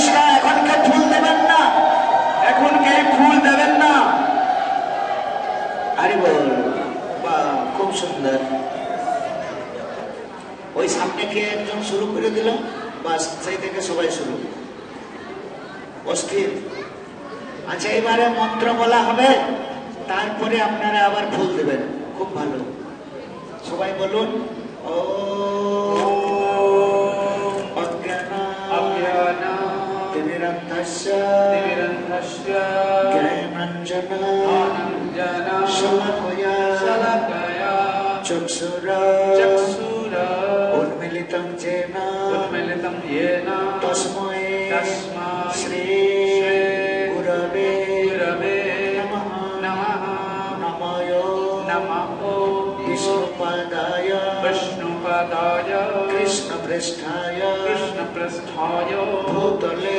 কৃষ্ণ। এখন কে ফুল দেবেন না? এখন কে ফুল দেবেন না? আরে বল, বাহ, খুব সুন্দর। ওই সামনে কে একজন শুরু করে দিল, বাস সেই থেকে সবাই শুরু। অস্থির। আচ্ছা, এবারে মন্ত্র বলা হবে, তারপরে আপনারা আবার ফুল দেবেন। খুব ভালো, সবাই বলুন। ও উন্মিলিতং যেন তস্मै শ্রী গুরবে নমঃ। নমঃ বিষ্ণুপাদায় কৃষ্ণপৃষ্ঠায় ভূতলে